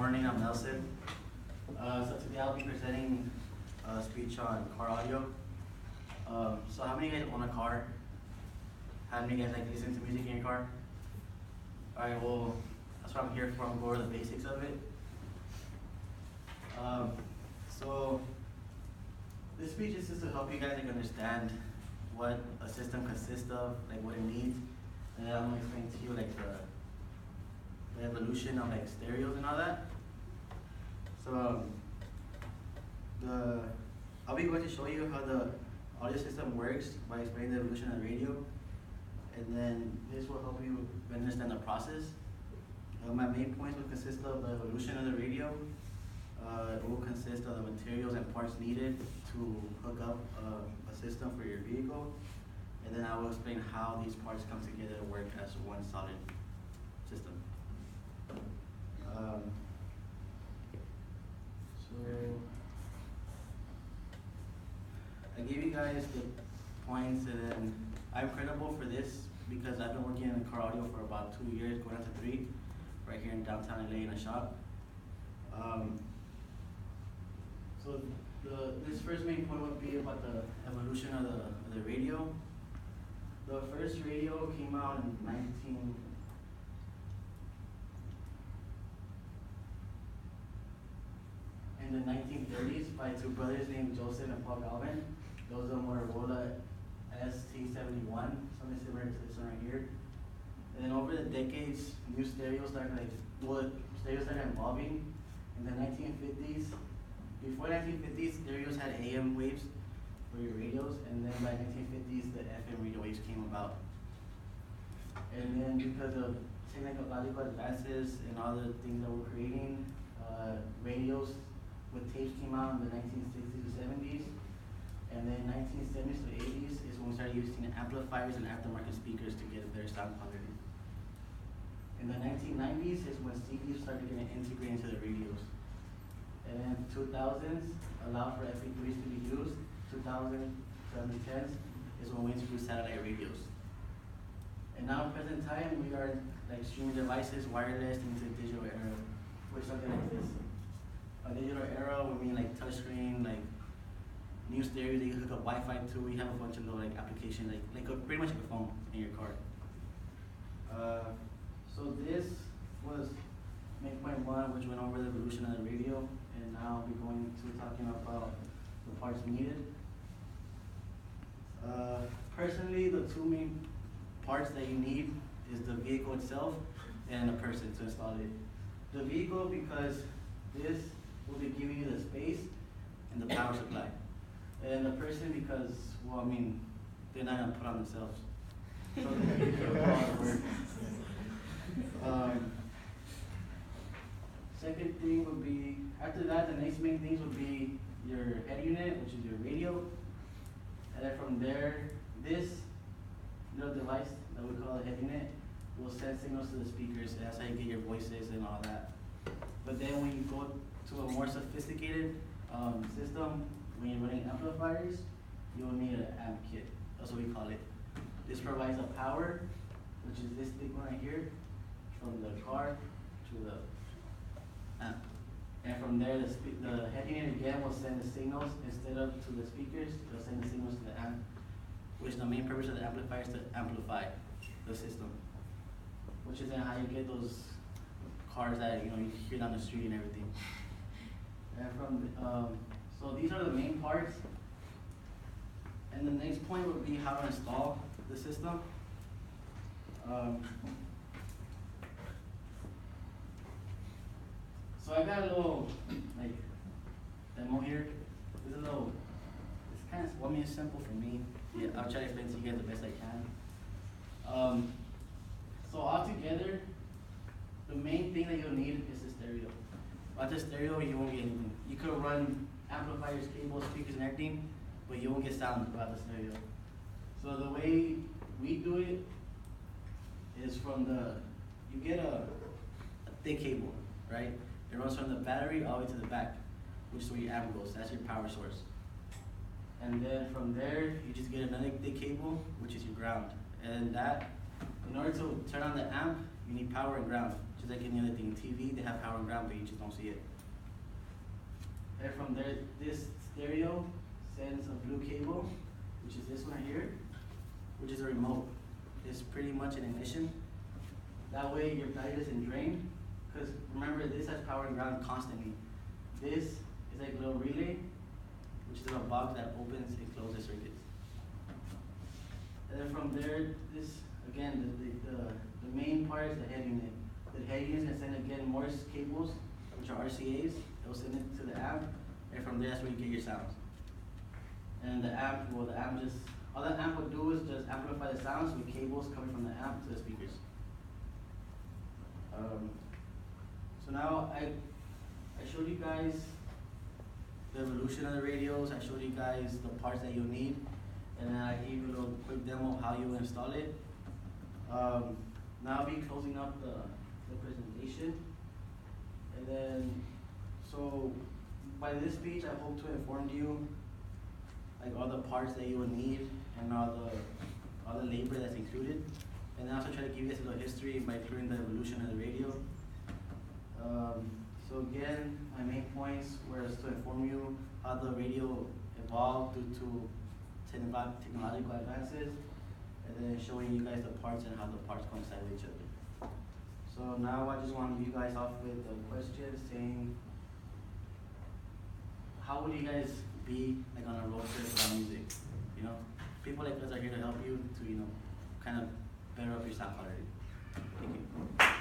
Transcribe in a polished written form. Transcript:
morning, I'm Nelson. So today I'll be presenting a speech on car audio. So how many of you guys own a car? How many of you guys like listen to music in your car? Alright, well, that's what I'm here for. I'm going to go over the basics of it. So this speech is just to help you guys understand what a system consists of, like what it needs, and then I'm going to explain to you like the evolution of like stereos and all that. So I'll be going to show you how the audio system works by explaining the evolution of the radio, and then this will help you understand the process. My main points will consist of the evolution of the radio. It will consist of the materials and parts needed to hook up a system for your vehicle, and then I will explain how these parts come together to work as one solid system. So I gave you guys the points, and then I'm credible for this because I've been working in car audio for about 2 years, going on to 3, right here in downtown LA in a shop. So this first main point would be about the evolution of the radio. The first radio came out in the 1930s by 2 brothers named Joseph and Paul Galvin. Those are Motorola ST71, something similar to this one right here. And then over the decades, new stereos started evolving. In the 1950s, before 1950s, stereos had AM waves for your radios, and then by 1950s, the FM radio waves came about. And then because of technological advances and all the things that we're creating, radios with tapes came out in the 1960s to 70s, and then 1970s to 80s is when we started using amplifiers and aftermarket speakers to get a better sound quality. In the 1990s is when CDs started getting integrated into the radios. And then 2000s allowed for MP3s to be used. 2000 to 2010s is when we introduced satellite radios. And now in present time, we are like streaming devices, wireless, into the digital era, which something like this. A digital era, we mean like touchscreen, like new stereos that you hook up Wi-Fi to. We have a bunch of little like applications, like pretty much like a phone in your car. So this was main point 1, which went over the evolution of the radio, and now I'll be going to talking about the parts needed. Personally, the 2 main parts that you need is the vehicle itself and a person to install it. The vehicle, because this will be giving you the space and the power supply. And the person, because, well, I mean, they're not gonna put on themselves. So they give you a lot of work. Second thing would be, after that, the next main things would be your head unit, which is your radio. And then from there, this little device that we call a head unit will send signals to the speakers, and that's how you get your voices and all that. But then when you go to a more sophisticated system, when you're running amplifiers, you'll need an amp kit. That's what we call it. This provides the power, which is this big one right here, from the car to the amp. And from there, the head unit again will send the signals instead of to the speakers, they'll send the signals to the amp, which the main purpose of the amplifier is to amplify the system, which is then how you get those cars that you hear down the street and everything. And so these are the main parts. And the next point would be how to install the system. So I got a little like demo here. It's kind of, it's simple for me. Yeah, I'll try to explain to you guys the best I can. So altogether, the main thing that you'll need is a stereo. Without the stereo, you won't get anything. You could run amplifiers, cables, speakers, and everything, but you won't get sound without the stereo. So the way we do it is you get a thick cable, right? It runs from the battery all the way to the back, which is where your amp goes. That's your power source. And then from there, you just get another thick cable, which is your ground. And that, in order to turn on the amp, you need power and ground, just like any other thing. TV, they have power and ground, but you just don't see it. And from there, this stereo sends a blue cable, which is this one right here, which is a remote. It's pretty much an ignition. That way your battery doesn't drain, because remember, this has power and ground constantly. This is like a little relay, which is a box that opens and closes circuits. And then from there, this, again, the main part is the head unit. The head unit is going to send again Morse cables, which are RCAs. It'll send it to the amp, and from there, that's where you get your sounds. And the amp, well, the amp just, all the amp will do is just amplify the sounds with cables coming from the amp to the speakers. So now I showed you guys the evolution of the radios. I showed you guys the parts that you'll need, and then I gave you a little quick demo of how you install it. Now I'll be closing up the presentation, and then so by this speech I hope to inform you like all the parts that you will need and all the labor that's included, and then also try to give you guys a little history by including the evolution of the radio. So again, my main points were to inform you how the radio evolved due to technological advances, and then showing you guys the parts and how the parts coincide with each other. So now I just want to leave you guys off with a question saying, how would you guys be like on a road trip around music? You know, people like us are here to help you to, you know, kind of better up your sound quality. Thank you.